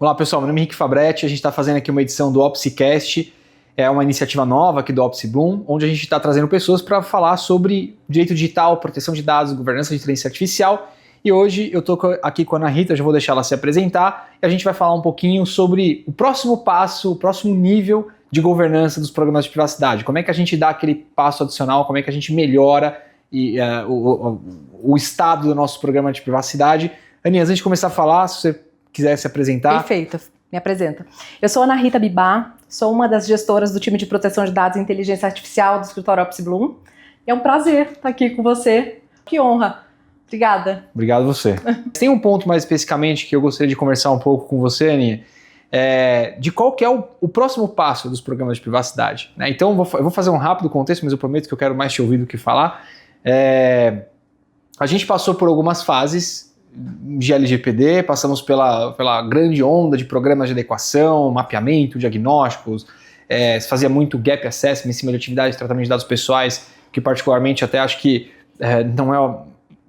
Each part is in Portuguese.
Olá pessoal, meu nome é Henrique Fabretti, a gente está fazendo aqui uma edição do OpsiCast, é uma iniciativa nova aqui do OpsiBloom, onde a gente está trazendo pessoas para falar sobre direito digital, proteção de dados, governança de inteligência artificial. E hoje eu estou aqui com a Ana Rita, já vou deixar ela se apresentar, e a gente vai falar um pouquinho sobre o próximo passo, o próximo nível de governança dos programas de privacidade. Como é que a gente dá aquele passo adicional, como é que a gente melhora o estado do nosso programa de privacidade. Aninha, antes de começar a falar, se você quiser se apresentar. Perfeito, me apresenta. Eu sou Ana Rita Bibá, sou uma das gestoras do time de proteção de dados e inteligência artificial do escritório OpsiBloom. É um prazer estar aqui com você. Que honra. Obrigada. Obrigado você. Tem um ponto mais especificamente que eu gostaria de conversar um pouco com você, Aninha, de qual que é o próximo passo dos programas de privacidade, né? Então eu vou fazer um rápido contexto, mas eu prometo que eu quero mais te ouvir do que falar. A gente passou por algumas fases de LGPD, passamos pela grande onda de programas de adequação, mapeamento, diagnósticos, se fazia muito gap assessment em cima de atividades de tratamento de dados pessoais, que particularmente até acho que não é,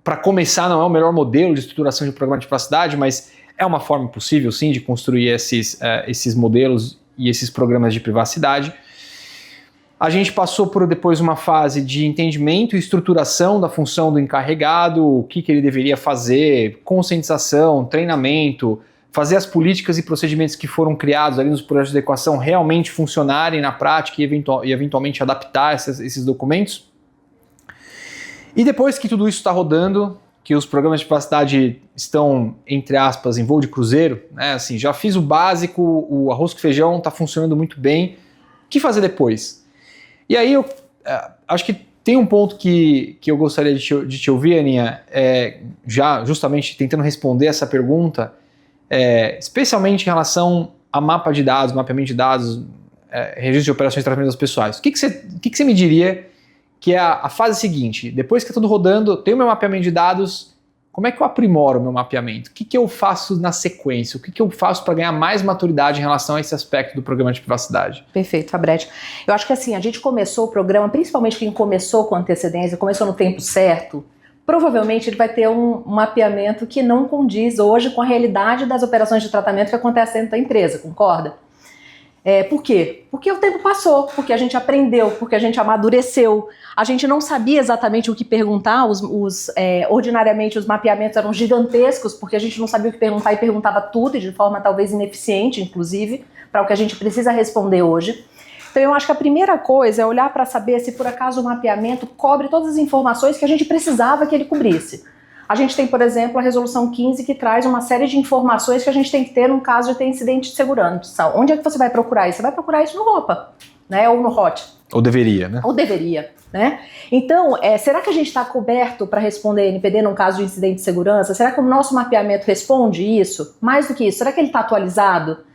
para começar, não é o melhor modelo de estruturação de programa de privacidade, mas é uma forma possível sim de construir esses modelos e esses programas de privacidade. A gente passou por depois uma fase de entendimento e estruturação da função do encarregado, o que ele deveria fazer, conscientização, treinamento, fazer as políticas e procedimentos que foram criados ali nos projetos de adequação realmente funcionarem na prática e eventualmente adaptar esses documentos. E depois que tudo isso está rodando, que os programas de privacidade estão, entre aspas, em voo de cruzeiro, né? Assim, já fiz o básico, o arroz com feijão está funcionando muito bem, o que fazer depois? E aí eu acho que tem um ponto que eu gostaria de te ouvir, Aninha, já justamente tentando responder essa pergunta, especialmente em relação a mapa de dados, mapeamento de dados, registro de operações de tratamento das pessoas. O que você me diria que é a fase seguinte? Depois que está tudo rodando, tem o meu mapeamento de dados, como é que eu aprimoro o meu mapeamento? O que eu faço na sequência? O que eu faço para ganhar mais maturidade em relação a esse aspecto do programa de privacidade? Perfeito, Fabretti. Eu acho que assim, a gente começou o programa, principalmente quem começou com antecedência, começou no tempo certo, provavelmente ele vai ter um mapeamento que não condiz hoje com a realidade das operações de tratamento que acontecem dentro da empresa, concorda? Por quê? Porque o tempo passou, porque a gente aprendeu, porque a gente amadureceu, a gente não sabia exatamente o que perguntar, ordinariamente os mapeamentos eram gigantescos, porque a gente não sabia o que perguntar e perguntava tudo, e de forma talvez ineficiente, inclusive, para o que a gente precisa responder hoje. Então eu acho que a primeira coisa é olhar para saber se por acaso o mapeamento cobre todas as informações que a gente precisava que ele cobrisse. A gente tem, por exemplo, a resolução 15 que traz uma série de informações que a gente tem que ter no caso de ter incidente de segurança. Onde é que você vai procurar isso? Você vai procurar isso no ROPA, né? Ou no HOT. Ou deveria, né? Ou deveria, né? Então, será que a gente está coberto para responder NPD num caso de incidente de segurança? Será que o nosso mapeamento responde isso? Mais do que isso, será que ele está atualizado?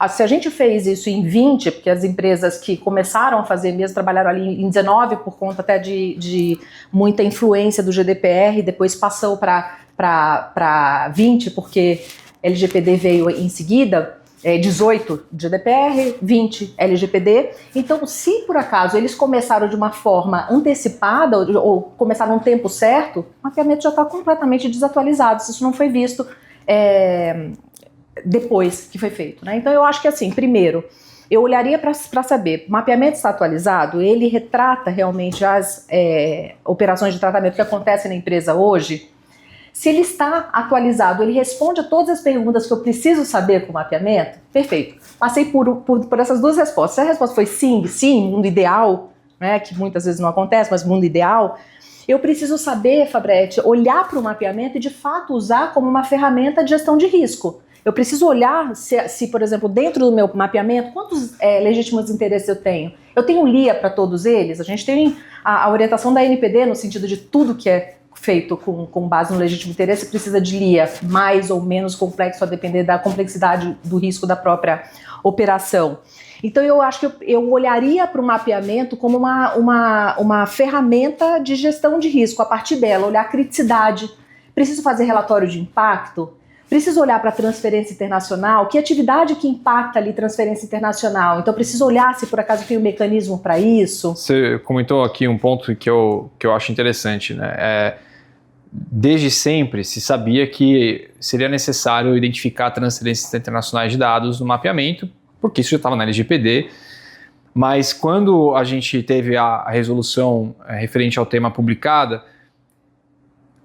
Se a gente fez isso em 20, porque as empresas que começaram a fazer mesmo trabalharam ali em 19 por conta até de muita influência do GDPR, depois passou para 20 porque LGPD veio em seguida, 18 GDPR, 20 LGPD. Então, se por acaso eles começaram de uma forma antecipada ou começaram no tempo certo, o mapeamento já está completamente desatualizado, se isso não foi visto depois que foi feito, né? Então eu acho que assim, primeiro, eu olharia para saber, o mapeamento está atualizado, ele retrata realmente as operações de tratamento que acontecem na empresa hoje. Se ele está atualizado, ele responde a todas as perguntas que eu preciso saber com o mapeamento? Perfeito. Passei por essas duas respostas. Se a resposta foi sim, mundo ideal, né, que muitas vezes não acontece, mas mundo ideal, eu preciso saber, Fabretti, olhar para o mapeamento e de fato usar como uma ferramenta de gestão de risco. Eu preciso olhar se, por exemplo, dentro do meu mapeamento, quantos legítimos interesses eu tenho. Eu tenho LIA para todos eles? A gente tem a orientação da NPD no sentido de tudo que é feito com base no legítimo interesse precisa de LIA, mais ou menos complexo, a depender da complexidade do risco da própria operação. Então eu acho que eu olharia para o mapeamento como uma ferramenta de gestão de risco, a partir dela, olhar a criticidade. Preciso fazer relatório de impacto? Preciso olhar para a transferência internacional, que atividade que impacta ali transferência internacional. Então, preciso olhar se por acaso tem um mecanismo para isso. Você comentou aqui um ponto que eu acho interessante, né? desde sempre se sabia que seria necessário identificar transferências internacionais de dados no mapeamento, porque isso já estava na LGPD, mas quando a gente teve a resolução referente ao tema publicada,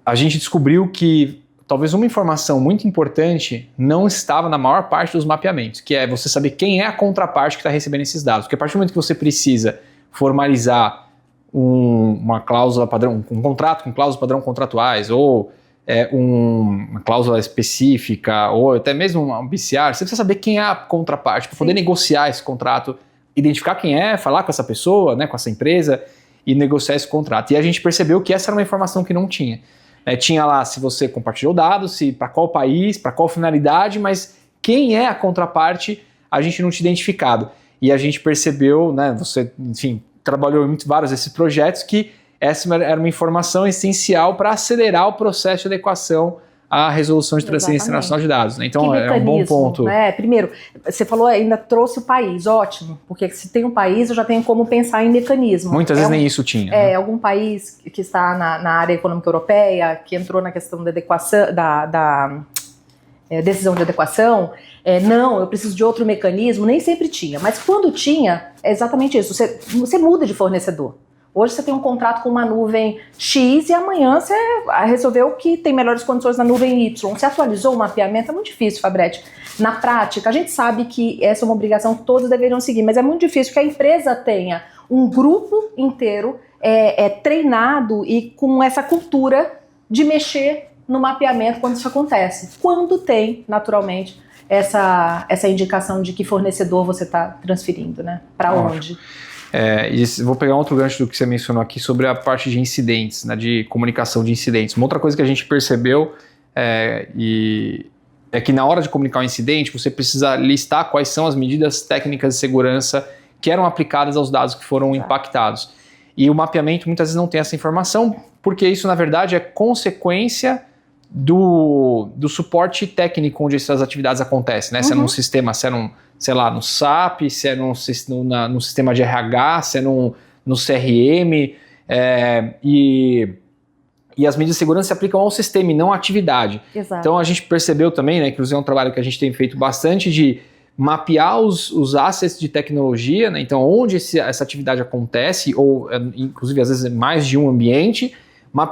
a gente descobriu que talvez uma informação muito importante não estava na maior parte dos mapeamentos, que é você saber quem é a contraparte que está recebendo esses dados, porque a partir do momento que você precisa formalizar uma cláusula padrão, um contrato com cláusulas padrão contratuais, ou uma cláusula específica, ou até mesmo um BCR, você precisa saber quem é a contraparte, para poder negociar esse contrato, identificar quem é, falar com essa pessoa, né, com essa empresa, e negociar esse contrato. E a gente percebeu que essa era uma informação que não tinha. Tinha lá se você compartilhou dados, se para qual país, para qual finalidade, mas quem é a contraparte, a gente não tinha identificado. E a gente percebeu, né, você, enfim, trabalhou em vários desses projetos, que essa era uma informação essencial para acelerar o processo de adequação à resolução de transferência internacional de dados. Né? Então, é um bom ponto. Né? Primeiro, você falou, ainda trouxe o país, ótimo, porque se tem um país, eu já tenho como pensar em mecanismo. Muitas vezes nem isso tinha. Né? Algum país que está na área econômica europeia, que entrou na questão da adequação, da decisão de adequação, não, eu preciso de outro mecanismo, nem sempre tinha. Mas quando tinha, é exatamente isso, você muda de fornecedor. Hoje você tem um contrato com uma nuvem X e amanhã você resolveu que tem melhores condições na nuvem Y. Você atualizou o mapeamento, é muito difícil, Fabretti. Na prática, a gente sabe que essa é uma obrigação que todos deveriam seguir, mas é muito difícil que a empresa tenha um grupo inteiro treinado e com essa cultura de mexer no mapeamento quando isso acontece. Quando tem, naturalmente, essa indicação de que fornecedor você está transferindo, né? Para onde? E vou pegar outro gancho do que você mencionou aqui sobre a parte de incidentes, né, de comunicação de incidentes. Uma outra coisa que a gente percebeu é que na hora de comunicar um incidente, você precisa listar quais são as medidas técnicas de segurança que eram aplicadas aos dados que foram impactados. E o mapeamento muitas vezes não tem essa informação, porque isso na verdade é consequência do suporte técnico onde essas atividades acontecem, né? Se é num sistema, se é sei lá, no SAP, se é no sistema de RH, se é no CRM, e as medidas de segurança se aplicam ao sistema e não à atividade. Exato. Então a gente percebeu também, né, inclusive é um trabalho que a gente tem feito bastante de mapear os assets de tecnologia, né, então onde essa atividade acontece, ou inclusive às vezes mais de um ambiente,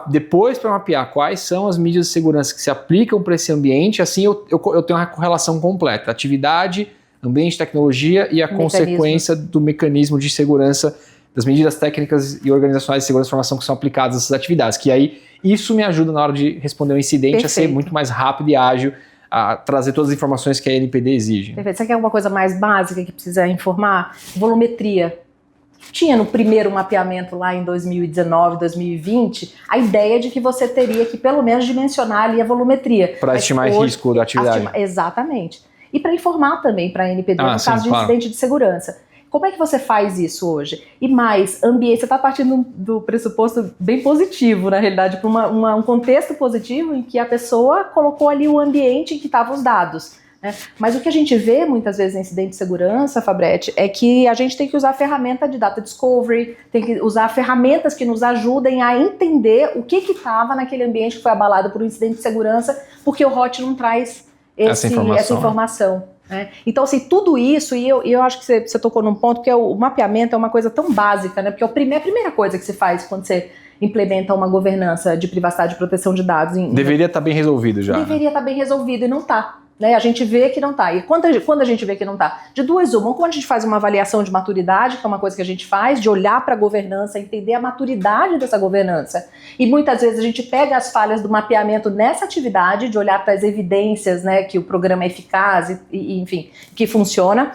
depois para mapear quais são as medidas de segurança que se aplicam para esse ambiente, assim eu tenho uma correlação completa, atividade, ambiente de tecnologia e a consequência do mecanismo de segurança, das medidas técnicas e organizacionais de segurança e informação que são aplicadas nessas atividades, que aí isso me ajuda na hora de responder um incidente a ser muito mais rápido e ágil, a trazer todas as informações que a NPD exige. Perfeito. Você quer alguma coisa mais básica que precisa informar? Volumetria. Tinha no primeiro mapeamento lá em 2019, 2020, a ideia de que você teria que pelo menos dimensionar ali a volumetria. Para estimar o risco da atividade. Exatamente. E para informar também para a NPD no caso de incidente de segurança. Como é que você faz isso hoje? E mais, ambiente, você está partindo do pressuposto bem positivo, na realidade, para um contexto positivo em que a pessoa colocou ali o ambiente em que estavam os dados. Né? Mas o que a gente vê muitas vezes em incidente de segurança, Fabretti, é que a gente tem que usar a ferramenta de data discovery, tem que usar ferramentas que nos ajudem a entender o que estava naquele ambiente que foi abalado por um incidente de segurança, porque o HOT não traz essa informação. Né? Então, assim, tudo isso, e eu acho que você tocou num ponto, que o mapeamento é uma coisa tão básica, né? Porque a primeira coisa que se faz quando você implementa uma governança de privacidade e proteção de dados... Deveria estar bem resolvido já. Deveria estar bem resolvido e não está. Né? A gente vê que não está. E quando a gente vê que não está? De duas uma. Quando a gente faz uma avaliação de maturidade, que é uma coisa que a gente faz, de olhar para a governança, entender a maturidade dessa governança. E muitas vezes a gente pega as falhas do mapeamento nessa atividade, de olhar para as evidências, né, que o programa é eficaz e enfim, que funciona.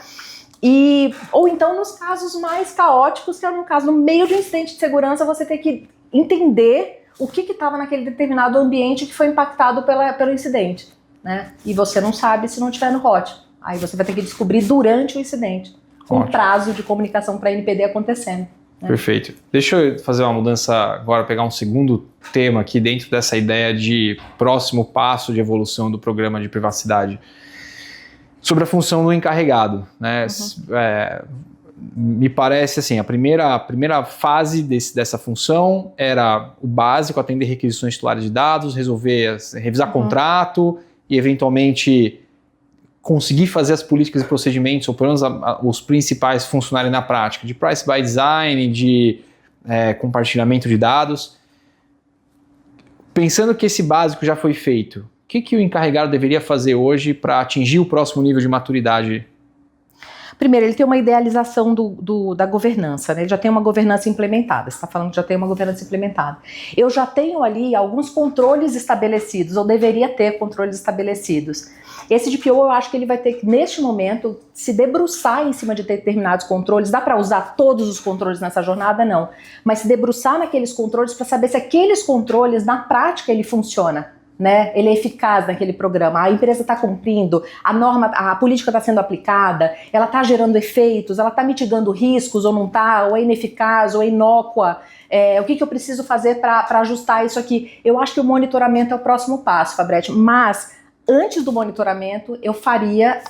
Ou então nos casos mais caóticos, que é no caso, no meio de um incidente de segurança, você tem que entender o que estava naquele determinado ambiente que foi impactado pelo incidente. Né? E você não sabe se não estiver no HOT. Aí você vai ter que descobrir durante o incidente, com um prazo de comunicação para a NPD acontecendo. Né? Perfeito. Deixa eu fazer uma mudança agora, pegar um segundo tema aqui dentro dessa ideia de próximo passo de evolução do programa de privacidade. Sobre a função do encarregado. Né? me parece assim, a primeira fase dessa função era o básico, atender requisições titulares de dados, revisar contrato e eventualmente conseguir fazer as políticas e procedimentos, ou pelo menos os principais funcionarem na prática, de price by design, de compartilhamento de dados. Pensando que esse básico já foi feito, o que o encarregado deveria fazer hoje para atingir o próximo nível de maturidade? Primeiro, ele tem uma idealização da governança, né? Ele já tem uma governança implementada. Você está falando que já tem uma governança implementada. Eu já tenho ali alguns controles estabelecidos, ou deveria ter controles estabelecidos. Esse DPO, eu acho que ele vai ter que, neste momento, se debruçar em cima de determinados controles. Dá para usar todos os controles nessa jornada? Não. Mas se debruçar naqueles controles para saber se aqueles controles, na prática, ele funciona. Né? Ele é eficaz naquele programa, a empresa está cumprindo, a norma, a política está sendo aplicada, ela está gerando efeitos, ela está mitigando riscos ou não está, ou é ineficaz, ou é inócua, o que eu preciso fazer para ajustar isso aqui? Eu acho que o monitoramento é o próximo passo, Fabretti, mas antes do monitoramento eu faria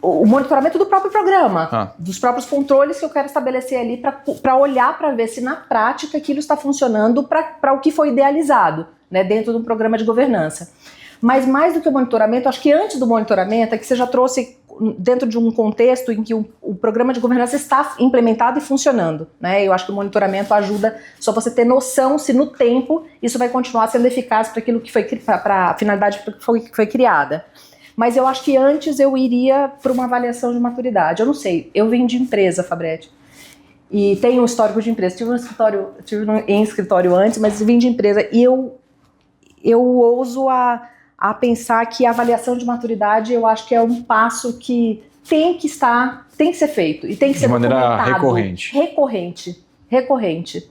o monitoramento do próprio programa, dos próprios controles que eu quero estabelecer ali para olhar para ver se na prática aquilo está funcionando para o que foi idealizado, né, dentro de um programa de governança. Mas mais do que o monitoramento, acho que antes do monitoramento é que você já trouxe dentro de um contexto em que o programa de governança está implementado e funcionando, né? Eu acho que o monitoramento ajuda só você ter noção se no tempo isso vai continuar sendo eficaz para aquilo que foi, para a finalidade que foi criada. Mas eu acho que antes eu iria para uma avaliação de maturidade. Eu não sei, eu venho de empresa, Fabretti, e tenho um histórico de empresa. Tive em escritório antes, mas vim de empresa. E eu ouso a pensar que a avaliação de maturidade, eu acho que é um passo que tem que ser feito. E tem que ser de maneira recorrente.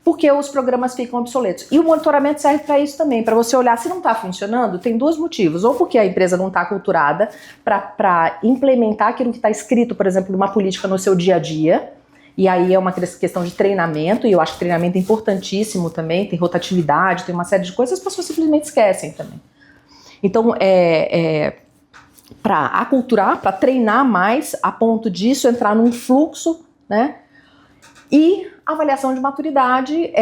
Porque os programas ficam obsoletos. E o monitoramento serve para isso também, para você olhar se não está funcionando. Tem dois motivos, ou porque a empresa não está aculturada para implementar aquilo que está escrito, por exemplo, numa política no seu dia a dia, e aí é uma questão de treinamento, e eu acho que treinamento é importantíssimo também, tem rotatividade, tem uma série de coisas, as pessoas simplesmente esquecem também. Então, para aculturar, para treinar mais, a ponto disso entrar num fluxo, né? E a avaliação de maturidade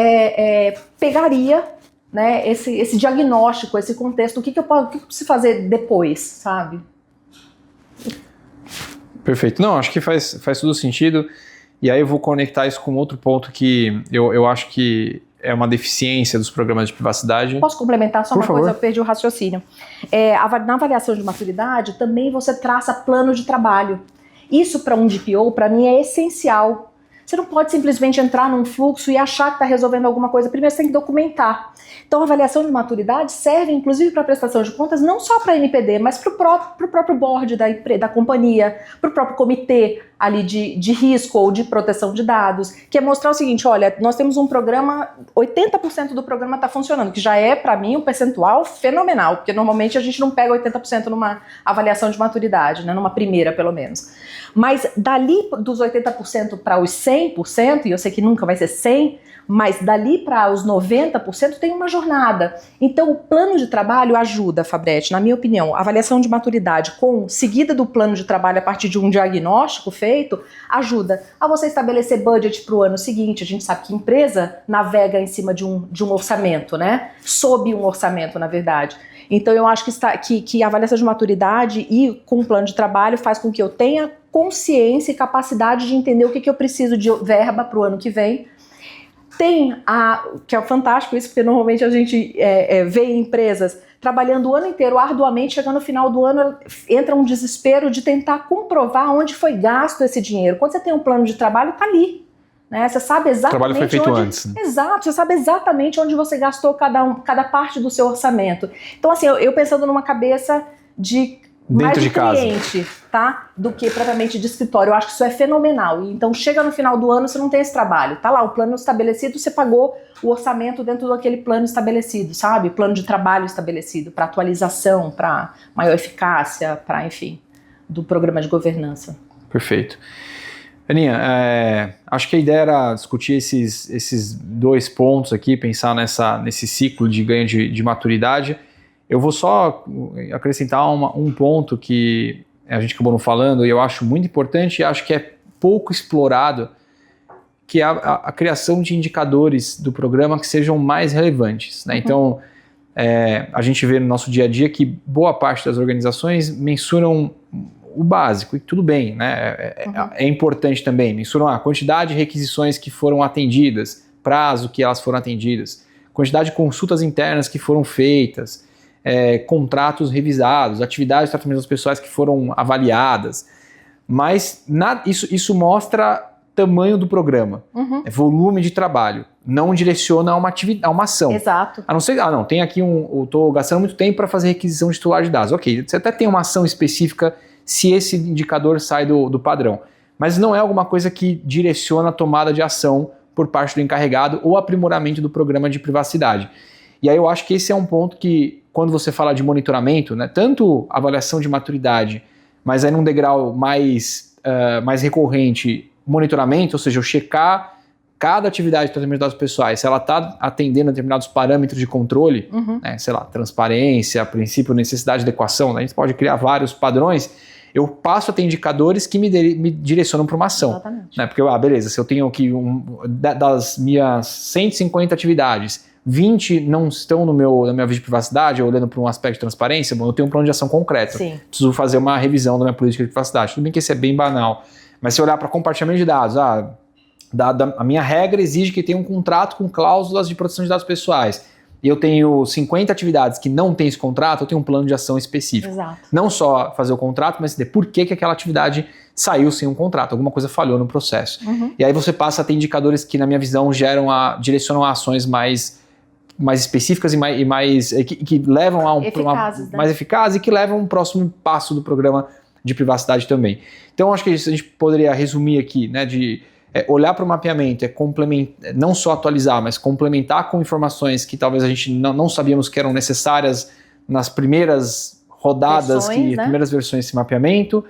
pegaria, né, esse diagnóstico, esse contexto, o que eu preciso fazer depois, sabe? Perfeito. Não, acho que faz todo sentido. E aí eu vou conectar isso com outro ponto que eu acho que é uma deficiência dos programas de privacidade. Posso complementar só Por uma favor. coisa? Eu perdi o raciocínio. Na avaliação de maturidade, também você traça plano de trabalho. Isso para um DPO, para mim, é essencial. Você não pode simplesmente entrar num fluxo e achar que está resolvendo alguma coisa. Primeiro você tem que documentar. Então a avaliação de maturidade serve inclusive para prestação de contas, não só para a NPD, mas para o próprio board da companhia, para o próprio comitê ali de risco ou de proteção de dados, que é mostrar o seguinte, olha, nós temos um programa, 80% do programa está funcionando, que já é para mim um percentual fenomenal, porque normalmente a gente não pega 80% numa avaliação de maturidade, né, numa primeira pelo menos. Mas dali dos 80% para os 100%, e eu sei que nunca vai ser 100%, mas dali para os 90% tem uma jornada. Então o plano de trabalho ajuda, Fabretti, na minha opinião, a avaliação de maturidade seguida do plano de trabalho a partir de um diagnóstico feito, ajuda a você estabelecer budget para o ano seguinte. A gente sabe que empresa navega em cima de um orçamento, né? Sob um orçamento, na verdade. Então eu acho que a avaliação de maturidade e com o plano de trabalho faz com que eu tenha consciência e capacidade de entender o que eu preciso de verba para o ano que vem. Que é fantástico isso, porque normalmente a gente vê empresas trabalhando o ano inteiro arduamente, chegando no final do ano entra um desespero de tentar comprovar onde foi gasto esse dinheiro. Quando você tem um plano de trabalho, está ali. Né? Você sabe exatamente o trabalho foi feito antes. Né? Exato, você sabe exatamente onde você gastou cada parte do seu orçamento. Então assim, eu pensando numa cabeça de dentro de cliente, tá? Do que propriamente de escritório. Eu acho que isso é fenomenal. Então chega no final do ano, você não tem esse trabalho. Tá lá, o plano estabelecido, você pagou o orçamento dentro daquele plano estabelecido, sabe? Plano de trabalho estabelecido para atualização, para maior eficácia, para, enfim, do programa de governança. Perfeito. Aninha, acho que a ideia era discutir esses dois pontos aqui, pensar nesse ciclo de ganho de maturidade. Eu vou só acrescentar um ponto que a gente acabou não falando, e eu acho muito importante, e acho que é pouco explorado, que é a criação de indicadores do programa que sejam mais relevantes, né? Então, a gente vê no nosso dia a dia que boa parte das organizações mensuram o básico, e tudo bem, né? É importante também, mensuram a quantidade de requisições que foram atendidas, prazo que elas foram atendidas, quantidade de consultas internas que foram feitas, contratos revisados, atividades de tratamento pessoais que foram avaliadas, mas isso mostra tamanho do programa, volume de trabalho, não direciona a uma ação. Exato. A não ser, tem aqui eu estou gastando muito tempo para fazer requisição de titular de dados. Ok, você até tem uma ação específica se esse indicador sai do padrão, mas não é alguma coisa que direciona a tomada de ação por parte do encarregado ou aprimoramento do programa de privacidade. E aí eu acho que esse é um ponto que, quando você fala de monitoramento, né, tanto avaliação de maturidade, mas aí num degrau mais recorrente, monitoramento, ou seja, eu checar cada atividade de tratamento de dados pessoais, se ela está atendendo a determinados parâmetros de controle, né, sei lá, transparência, princípio, necessidade de adequação, né, a gente pode criar vários padrões, eu passo a ter indicadores que me direcionam para uma ação. Exatamente. Né, porque, beleza, se eu tenho aqui das minhas 150 atividades, 20 não estão na minha vida de privacidade, olhando para um aspecto de transparência, bom, eu tenho um plano de ação concreto. Sim. Preciso fazer uma revisão da minha política de privacidade. Tudo bem que isso é bem banal, mas se olhar para compartilhamento de dados, a minha regra exige que tenha um contrato com cláusulas de proteção de dados pessoais, e eu tenho 50 atividades que não tem esse contrato, eu tenho um plano de ação específico. Exato. Não só fazer o contrato, mas entender por que aquela atividade saiu sem um contrato, alguma coisa falhou no processo. E aí você passa a ter indicadores que, na minha visão, direcionam a ações mais específicas e mais que levam a eficazes, né? mais eficazes e que levam a um próximo passo do programa de privacidade também. Então, acho que isso a gente poderia resumir aqui, né, de olhar para o mapeamento, não só atualizar, mas complementar com informações que talvez a gente não sabíamos que eram necessárias nas primeiras rodadas, primeiras versões desse mapeamento.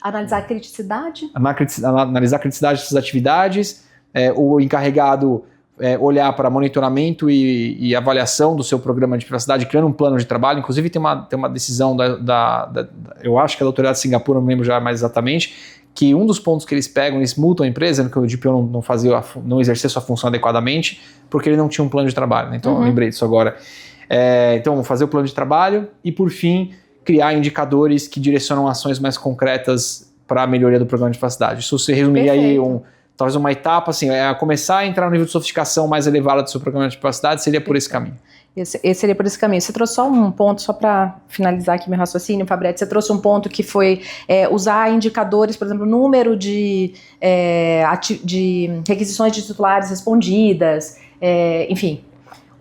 Analisar a criticidade. Analisar a criticidade dessas atividades, o encarregado olhar para monitoramento e avaliação do seu programa de privacidade, criando um plano de trabalho. Inclusive tem uma decisão eu acho que é da autoridade de Singapura, não lembro já mais exatamente, que um dos pontos que eles pegam, eles multam a empresa, que o DPO não exercer sua função adequadamente, porque ele não tinha um plano de trabalho, né? Então eu lembrei disso agora. Então, fazer o plano de trabalho e, por fim, criar indicadores que direcionam ações mais concretas para a melhoria do programa de privacidade. Isso você resumiria aí talvez uma etapa, assim, começar a entrar no nível de sofisticação mais elevado do seu programa de privacidade, seria por esse caminho. Esse seria por esse caminho. Você trouxe só um ponto, só para finalizar aqui meu raciocínio, Fabretti, você trouxe um ponto que foi usar indicadores, por exemplo, número de requisições de titulares respondidas, enfim.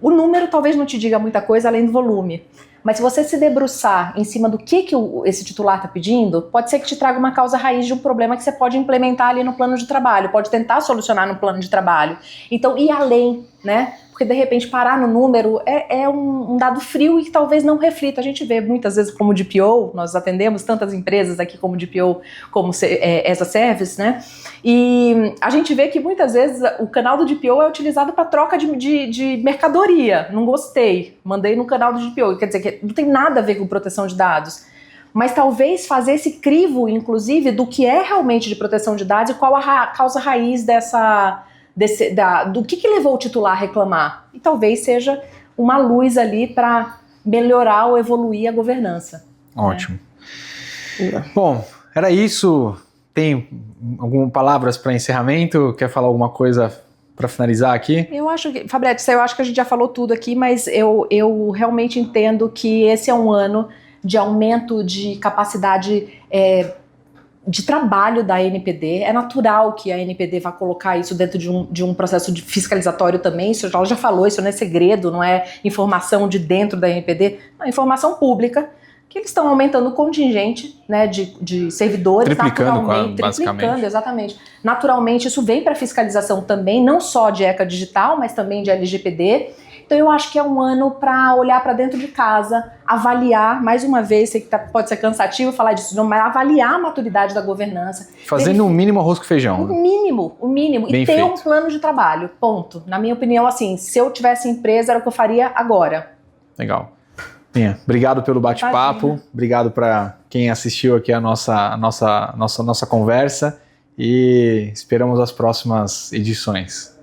O número talvez não te diga muita coisa além do volume, mas se você se debruçar em cima do que esse titular está pedindo, pode ser que te traga uma causa raiz de um problema que você pode implementar ali no plano de trabalho, pode tentar solucionar no plano de trabalho. Então, ir além, né? Porque de repente parar no número é um dado frio e que talvez não reflita. A gente vê muitas vezes como DPO, nós atendemos tantas empresas aqui como DPO, como as a service, né? E a gente vê que muitas vezes o canal do DPO é utilizado para troca de mercadoria. Não gostei, mandei no canal do DPO. Quer dizer, que não tem nada a ver com proteção de dados. Mas talvez fazer esse crivo, inclusive, do que é realmente de proteção de dados e qual a causa raiz do que levou o titular a reclamar. E talvez seja uma luz ali para melhorar ou evoluir a governança. Ótimo. Bom, era isso. Tem algumas palavras para encerramento? Quer falar alguma coisa para finalizar aqui? Fabretti, eu acho que a gente já falou tudo aqui, mas eu realmente entendo que esse é um ano de aumento de capacidade de trabalho da ANPD. É natural que a ANPD vá colocar isso dentro de um processo de fiscalizatório também. Isso ela já falou, isso não é segredo, não é informação de dentro da ANPD, é informação pública, que eles estão aumentando o contingente, né, de servidores. Basicamente. Exatamente. Naturalmente, isso vem para fiscalização também, não só de ECA digital, mas também de LGPD. Então eu acho que é um ano para olhar para dentro de casa, avaliar, mais uma vez, sei que pode ser cansativo falar disso, mas avaliar a maturidade da governança. Fazendo o mínimo arroz com feijão. O mínimo. Bem e ter feito. Um plano de trabalho, ponto. Na minha opinião, assim, se eu tivesse empresa, era o que eu faria agora. Legal. Obrigado pelo bate-papo, obrigado para quem assistiu aqui a nossa conversa e esperamos as próximas edições.